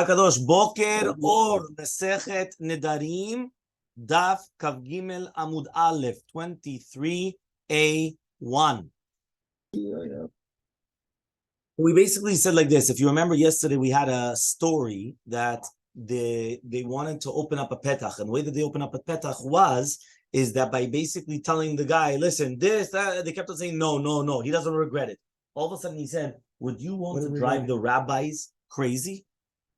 Kadosh Boker or Masechet Nedarim Daf Kav Gimel Amud Aleph 23a1. We basically said like this. If you remember yesterday, we had a story that they wanted to open up a petach, and the way that they open up a petach is that by basically telling the guy, listen, this, that, they kept on saying no, he doesn't regret it. All of a sudden he said, would you want to drive the rabbis crazy?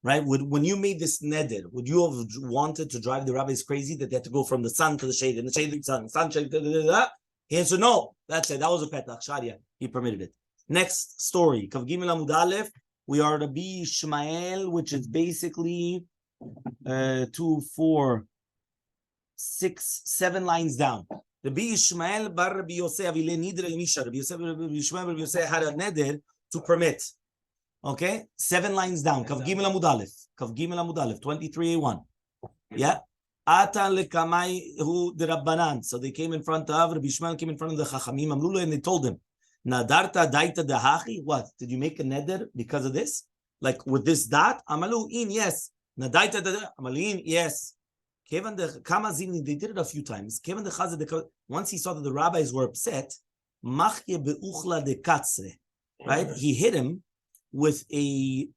Right? When you made this neder, would you have wanted to drive the rabbis crazy that they had to go from the sun to the shade and the shade to the sun, shade, He answered no. That's it. That was a petach sharia. He permitted it. Next story. Kav Gimel Amud Aleph. We are Rabbi Ishmael, which is basically 2, 4, 6, 7 lines down. Rabbi Ishmael bar Rabbi Yosef Avile Nidre Misha. Rabbi Ishmael bar Rabbi Yosef had a neder to permit. Okay, 7 lines down. Kav Gimel Amud Aleph. Kav Gimel Amud Aleph. 23a1. Yeah. Ata lekamai hu de Rabbanan. So they came in front of Rabbi Ishmael. Came in front of the Chachamim. Amrulu, and they told him, Nadarta daita dehachi. What? Did you make a neder because of this? Like with this dot? Amalu in yes. Nadaita de amalin yes. Kevan de kamazini. They did it a few times. Kevan de chazed. Once he saw that the rabbis were upset, machye beuchla de katzre. Right? He hit him with a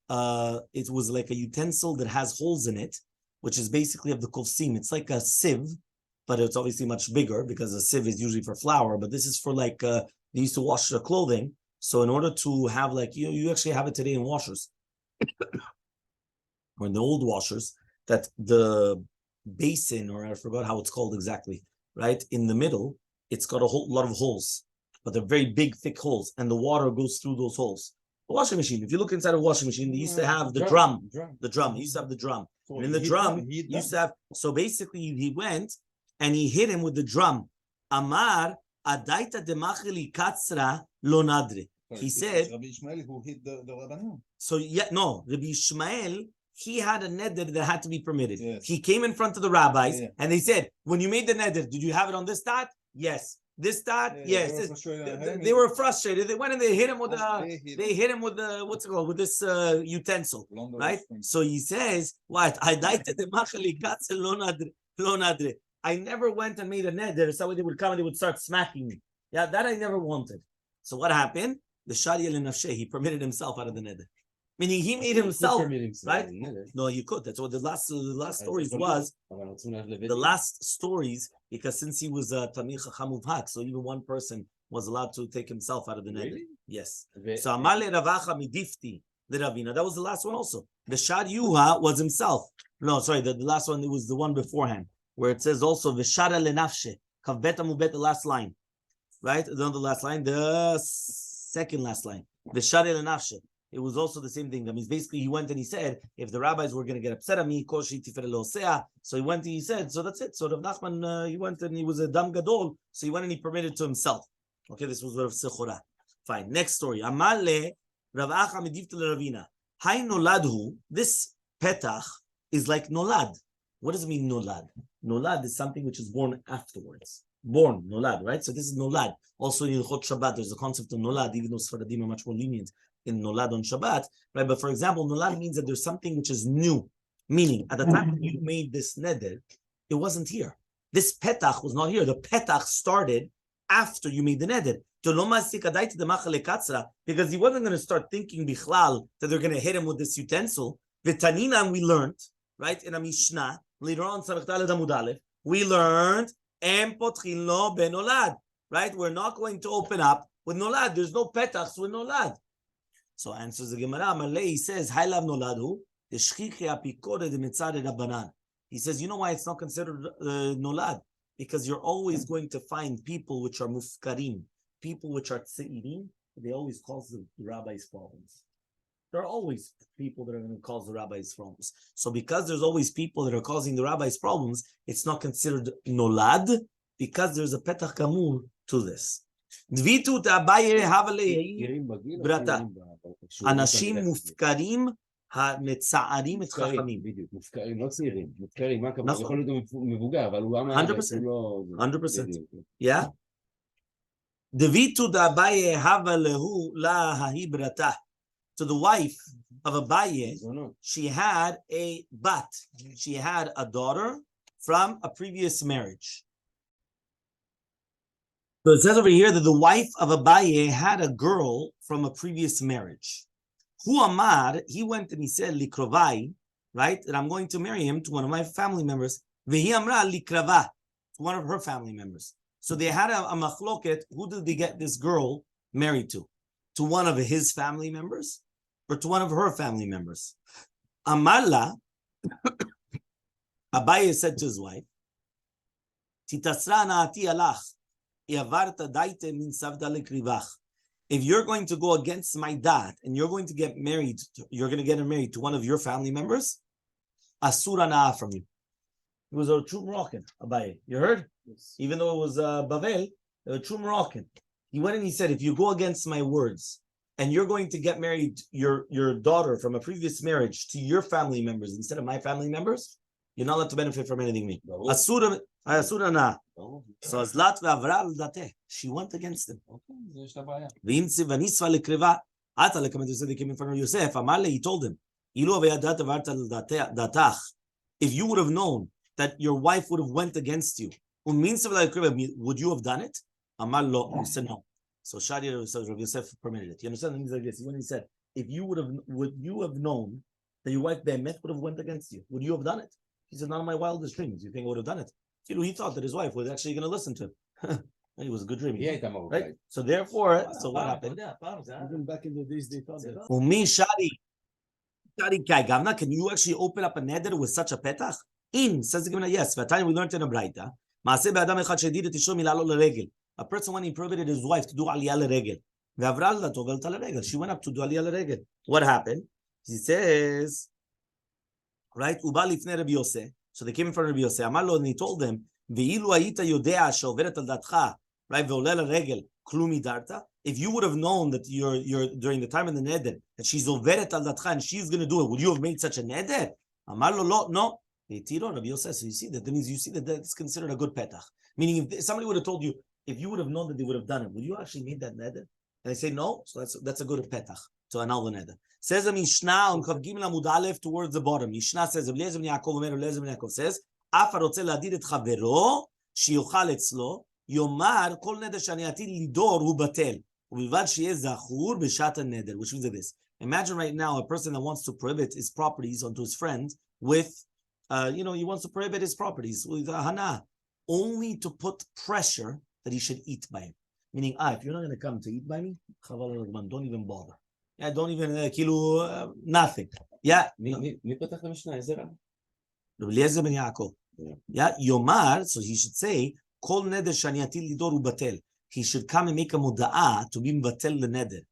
it was like a utensil that has holes in it, which is basically of the kofsim. It's like a sieve, but it's obviously much bigger because a sieve is usually for flour, but this is for like they used to wash the clothing. So in order to have like you actually have it today in washers or in the old washers, that the basin, or I forgot how it's called exactly, right? In the middle, it's got a whole lot of holes, but they're very big, thick holes, and the water goes through those holes. The washing machine. If you look inside a washing machine, they used to have the drum. The drum. He used to have the drum. So and in the drum, he used to have. So basically, he went and he hit him with the drum. Amar adaita demacheli katzra lo nadre. He said. Rabbi Ishmael who hit the Rabbanan. So yeah, no, Rabbi Ishmael, he had a neder that had to be permitted. Yes. He came in front of the rabbis and they said, when you made the neder, did you have it on this dot? Yes. This dot, yes. They were frustrated. They went and they hit him with the what's it called, with this utensil, right? So he says, "What? I never went and made a neder. So they would come and they would start smacking me. Yeah, that I never wanted. So what happened? The sharia lenafshe, he permitted himself out of the neder. Meaning he made himself, right? No, you could. That's what the last stories was. The last stories, because since he was a Tamil Chacham Muvhak, so even one person was allowed to take himself out of the neder. Really? Yes. So Elmaleh Ravacha midifti the Ravina. That was the last one also. The Shad Yuha was himself. No, sorry, the last one, it was the one beforehand, where it says also V'shara lenafshe kav bet amubet, the last line, right? The last line, the second last line. V'shara lenafshe. It was also the same thing. That means basically he went and he said, if the rabbis were going to get upset at me, so he went and he said, so that's it. So Rav Nachman, he went and he was a dam gadol, so he went and he permitted to himself. Okay, this was Rav Sechora. Fine. Next story. Elmaleh Rav Acha midifta l'Ravina. Hai noladhu. This petach is like nolad. What does it mean nolad? Nolad is something which is born afterwards. Born, nolad, right? So this is nolad. Also in Hilchot Shabbat, there's a concept of nolad, even though Sfaradim are much more lenient in nolad on Shabbat, right? But for example, nolad means that there's something which is new. Meaning, at the time when you made this neder, it wasn't here. This petach was not here. The petach started after you made the neder. Because he wasn't going to start thinking bichlal that they're going to hit him with this utensil. V'tanina, we learned, right, in a Mishnah, later on, we learned, right? We're not going to open up with nolad. There's no petachs with nolad. So answers the Gemara. Malay says, "Hailav noladu the shchichi apikore de mitzad rabbanan." He says, you know why it's not considered nolad? Because you're always going to find people which are mufkarim, people which are tzeirim. They always cause the rabbis problems. There are always people that are going to cause the rabbis problems. So because there's always people that are causing the rabbis problems, it's not considered nolad because there's a petach kamur to this. Dvitu ta'abaye havale brata. Anashim mufkarim המצערים את חכמים. בדיוק, מופקרים, לא צעירים, מופקרים, מה הכוונה? יכול להיות מבוגר, אבל הוא 100%. Yeah. דביתו דאביי הווה להו לה ההיברתה. To the wife, of Abaye, she had a bat. She had a daughter from a previous marriage. So it says over here that the wife of Abaye had a girl from a previous marriage. Hu Amar, he went and he said, Likrovai, right? That I'm going to marry him to one of my family members. Vehi Amra Likrava, to one of her family members. So they had a machloket. Who did they get this girl married to? To one of his family members or to one of her family members? Amarla, Abaye said to his wife, Titasra naati alach. If you're going to go against my dad and you're going to get married, you're going to get married to one of your family members, asura na'a from you. He was a true Moroccan, Abaye. You heard? Yes. Even though it was Bavel, a true Moroccan. He went and he said, if you go against my words and you're going to get married, your daughter from a previous marriage to your family members instead of my family members, you're not allowed to benefit from anything me. Asura na. So Zlat ve'avra al dateh. She went against him. V'imtzi v'nisva lekriva. Ata lekamet Yosef, they came in front of Yosef. Elmaleh, he told him, Ilu ve'adat avarta al datach. If you would have known that your wife would have went against you, would you have done it? Amar lo. He said no. So Shadi says Rabbi Yosef permitted it. You understand? Things like this. When he said, would you have known that your wife Be'emet would have went against you? Would you have done it? He said, not in my wildest dreams. You think I would have done it? He thought that his wife was actually going to listen to him. It was a good dream. Yeah, right? So therefore, so what happened? Even back in the days, they thought that. Can you actually open up a neder with such a petach? Says the Gemara, yes. We learned in a Braita. A person, when he prohibited his wife to do aliyah l'regel, she went up to do aliyah l'regel. What happened? He says, right? So they came in front of Rabbi Yosef. Amar lo, and he told them, right? If you would have known that you're during the time of the neder that she's overet al datcha and she's going to do it, would you have made such a neder? Amar lo, lo, no. Rabbi Yosef. So you see that means that's considered a good petach. Meaning, if somebody would have told you, if you would have known that they would have done it, would you actually made that neder? And they say no. So that's a good petach to annul the neder. Says the Mishnah on Kav Gimel Amud Aleph towards the bottom. Mishnah says, Eliezer ben Yaakov says, Af harotze ladid et chavero shiyochal etzlo yomar kol neder shani atil lidor hu batel ubilvad sheyeh zachur b'shat neder. Which means this: imagine right now a person that wants to prohibit his properties onto his friend with, he wants to prohibit his properties with hana, only to put pressure that he should eat by him. Meaning, if you're not going to come to eat by me, don't even bother. Yeah, don't even nothing. Yeah. Eliezer ben Yaakov. Yeah, Yomar. So he should say, "Kol neder shani atil lidor ubatel." He should come and make a muda'ah to be batel the neder,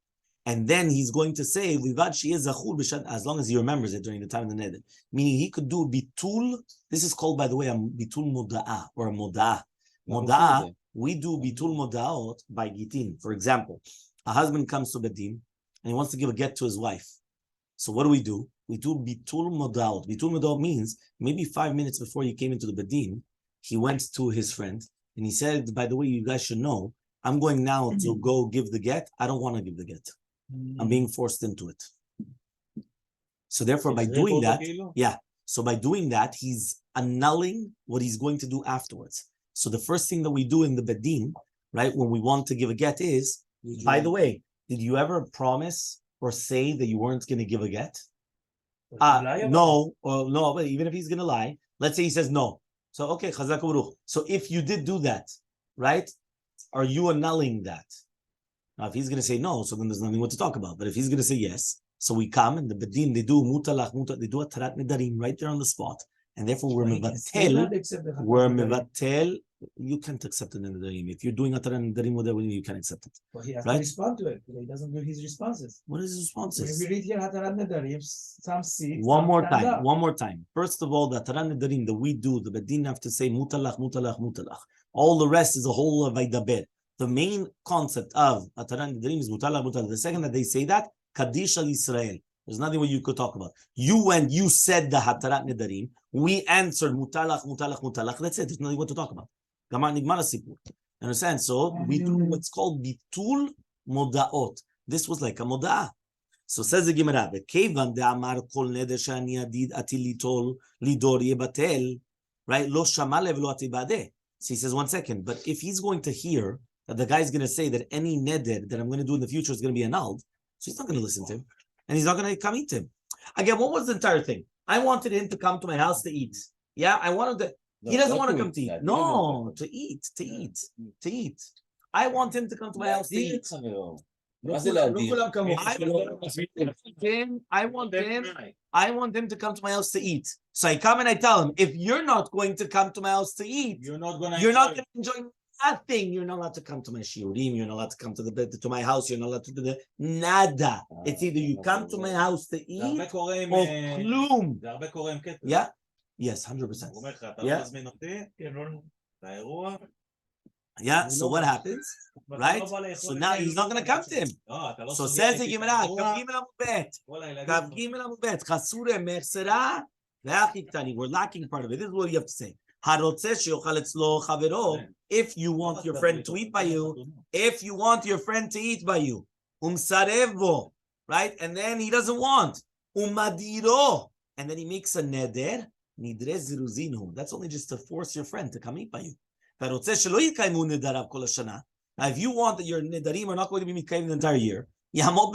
and then he's going to say, "Vivad sheyeh zachur b'shat," as long as he remembers it during the time of the neder. Meaning he could do bitul. This is called, by the way, a bitul muda'ah or a muda'ah. Muda'ah. We do bitul muda'ot by gitin. For example, a husband comes to bedin and he wants to give a get to his wife. So what do? We do bitul moda'ot. Bitul moda'ot means maybe 5 minutes before he came into the bedin, he went to his friend and he said, by the way, you guys should know, I'm going now to go give the get. I don't want to give the get. I'm being forced into it. So therefore, by doing that, so by doing that, he's annulling what he's going to do afterwards. So the first thing that we do in the bedin, right, when we want to give a get is, by the way, did you ever promise or say that you weren't going to give a get? No, but even if he's going to lie, let's say he says no. So, okay, chazak u'ruch. So if you did do that, right, are you annulling that? Now, if he's going to say no, so then there's nothing more to talk about. But if he's going to say yes, so we come and the bedin, they do mutalach, they do a tarat nedarim right there on the spot. And therefore, we're mevatel. You can't accept it in the nedarim. If you're doing a tarat nedarim, you can't accept it. But he has to respond to it. He doesn't do his responses. What is his responses? If we read here tarat nedarim, some see. One more time. First of all, the tarat nedarim that we do, the bedin have to say mutalach, mutalach, mutalach. All the rest is a whole of vaydaber. The main concept of a tarat nedarim is mutalach, mutalach. The second that they say that, Kaddish al Yisrael. There's nothing what you could talk about. You said the hatarat nedarim. We answered mutalach, mutalach, mutalach. That's it. There's nothing what to talk about. Understand? So we do what's called bitul modaot. This was like a moda'ah. So says the Gemara, "Kevan de'amar kol neder shani adid ati litol lidor yebatel," right? Lo shamalev lo atibadeh. So he says, 1 second. But if he's going to hear that the guy's going to say that any neder that I'm going to do in the future is going to be annulled, so he's not going to listen to him, and he's not going to come eat him. Again, what was the entire thing? I wanted him to come to my house to eat. Yeah, I wanted to. He doesn't want to come to eat. No, to eat. I want him to come to my house to eat. I want him to come to my house to eat. So I come and I tell him, if you're not going to come to my house to eat, you're not going to enjoy nothing. You're not allowed to come to my shiurim. You're not allowed to come to my house. You're not allowed to do the nada. It's either you come to my house to eat or klum. Yeah. Yes, 100%. Yeah. So what happens? Right? So now he's not going to come to him. So says the Gemara, we're lacking part of it. This is what you have to say. If you want your friend to eat by you, right? And then he doesn't want, and then he makes a neder. That's only just to force your friend to come eat by you. Now, if you want that your nedarim are not going to be mikayim the entire year, you're going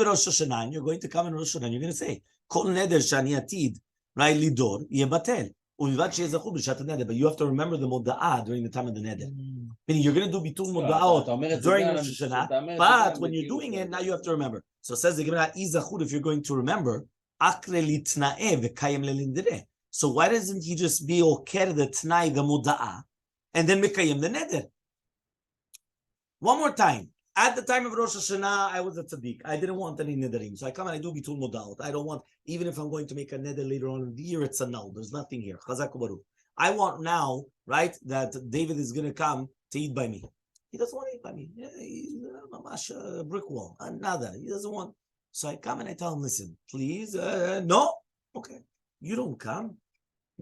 to come in Rosh Hashanah, you're going to say, Kol neder shani atid, right, lidor, yebatel. But you have to remember the moda'ah during the time of the neder. Meaning you're going to do bitul moda'ot during Rosh Hashanah, but when you're doing it, now you have to remember. So it says the Gemara, if you're going to remember, so why doesn't he just be oker the t'nai, the moda'ah, and then mekayim the neder? One more time. At the time of Rosh Hashanah, I was a tzaddik. I didn't want any nederim. So I come and I do bitul moda'ot. I don't want, even if I'm going to make a neder later on in the year, it's a null. There's nothing here. Chazak u'baruch. I want now, right, that David is going to come to eat by me. He doesn't want to eat by me. He's a brick wall. Nada. He doesn't want. So I come and I tell him, listen, please, no. Okay. You don't come.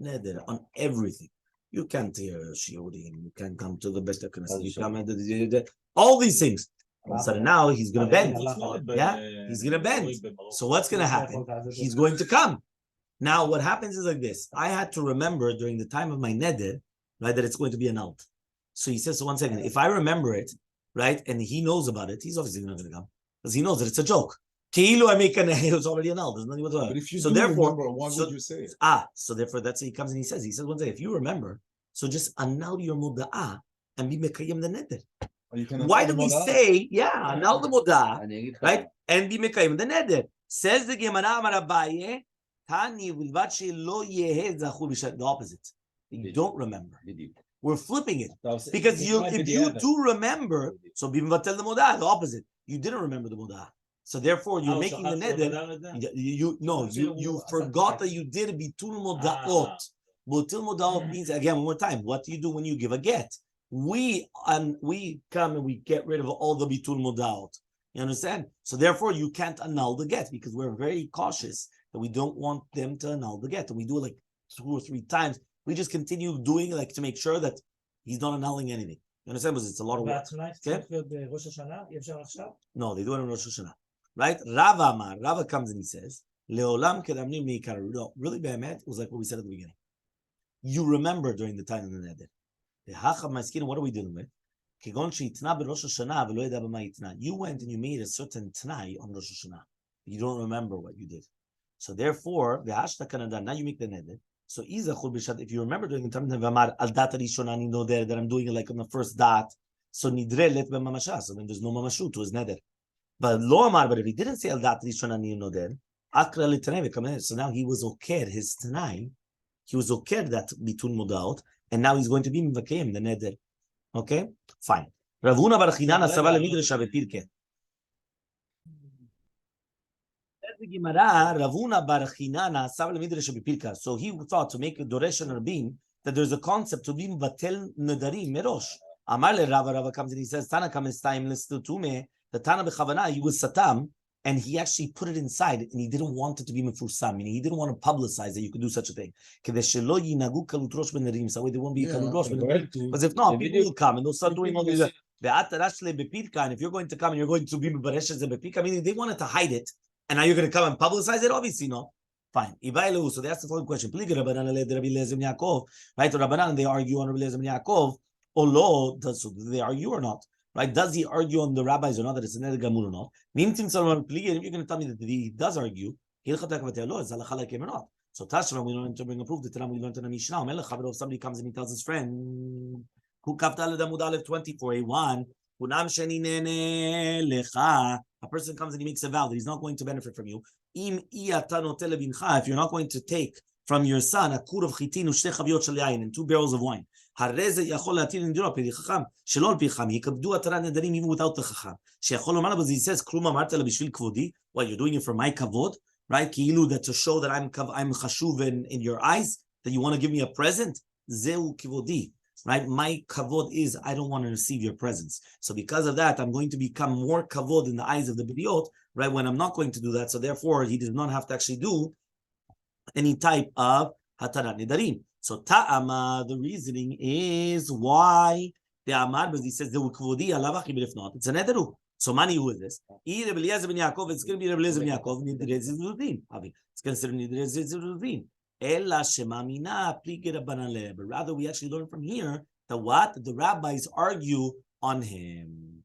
Neder on everything. You can't hear shiurim. You can't come to the Beit HaKnesset. You come all these things. All of a sudden now he's going to bend. Yeah, he's going to bend. So what's going to happen? He's going to come. Now what happens is like this. I had to remember during the time of my neder, right, that it's going to be annulled. So he says, so 1 second, if I remember it, right, and he knows about it, he's obviously not going to come because he knows that it's a joke. Ki'ilu I make it's already annulled. There's nothing whatsoever. But if you so do therefore, remember, why would you say it? So therefore that's what he comes and he says, 1 second, if you remember, so just annul your muda'ah and be mekayim the neder. Why do we say, annul the muda'ah, right, and be mekayim the neder? Says the Gemara, Amar Abaye, Tani vilvachi lo yehe zachur b'shat. The opposite. You don't remember. We're flipping it because if you do remember, so be mevatel the muda'ah. The opposite. You didn't remember the muda'ah. So therefore, you're making the neder. You forgot that you did bitul moda'ot. Bitul moda'ot means, again, one more time, what do you do when you give a get? We come and we get rid of all the bitul moda'ot. You understand? So therefore, you can't annul the get because we're very cautious that we don't want them to annul the get, and we do it like 2 or 3 times. We just continue doing it like to make sure that he's not annulling anything. You understand? Because it's a lot of work. Okay? No, they do it in Rosh Hashanah. Right? Rava comes and he says, Leolam kedamnim meikar. No, really, Be'emet was like what we said at the beginning. You remember during the time of the neder. What are we dealing with? You went and you made a certain t'nai on Rosh Hashanah. You don't remember what you did. So therefore, now you make the neder. So if you remember during the time of the Vamar, al dat rishonani noder, that I'm doing it like on the first dot, so nidre let b'mamasha, so then there's no mamashu to his neder. But lo amar, but if he didn't say al dat rishonani noder, akra l'tanei, so now he was oked his t'nai, he was oked that bitun modaot, and now he's going to be mivakayim the neder. Okay, fine. Ravuna bar Chinana saval midrash v'pirke. Ravuna bar Chinana saval midrash v'pirka. So he thought to make a doresh and rabim that there's a concept to be batel nedarim merosh. Amaleh Rava comes and he says Tana comes time listed to me. The Tana b'chavana he was satam and he actually put it inside and he didn't want it to be mefusam. Meaning he didn't want to publicize that you could do such a thing. So they won't be kalut rosh. Because if not, people will come and they'll start doing all these. And if you're going to come and you're going to be b'bareshes and b'pika, meaning they wanted to hide it And now you're going to come and publicize it? Obviously not. Fine. So they ask the following question. Right? So Rabbanan, they argue on Rabbi Eliezer ben Yaakov. So do they argue or not? Right? Does he argue on the rabbis or not that it's a neder gamur or not? If you're going to tell me that he does argue, it's halacha or not. So Tashma, we learn to bring a proof. The Tanam we learned in the Mishnah. If somebody comes and he tells his friend, who kafta ledamud aleph 24a1, a person comes and he makes a vow that he's not going to benefit from you. If you're not going to take from your son a kur of chitin and 2 barrels of wine, he could do a tarat nedarim even without the chacham. He says, well, you're doing it for my kavod, right? That to show that I'm chashuv in your eyes, that you want to give me a present. Zeu kivodi. Right, my kavod is I don't want to receive your presence. So because of that, I'm going to become more kavod in the eyes of the bidiyot, right? When I'm not going to do that, so therefore he does not have to actually do any type of hatarat nedarim. So ta'ama, the reasoning is why the amar, because he says the kavodi alav achim, if not, it's a nederu. So mani, who is this? Rabbi Eliezer ben Yaakov. It's going to be Rabbi Eliezer ben Yaakov. It's considered nidrei. But rather, we actually learn from here that what the rabbis argue on him.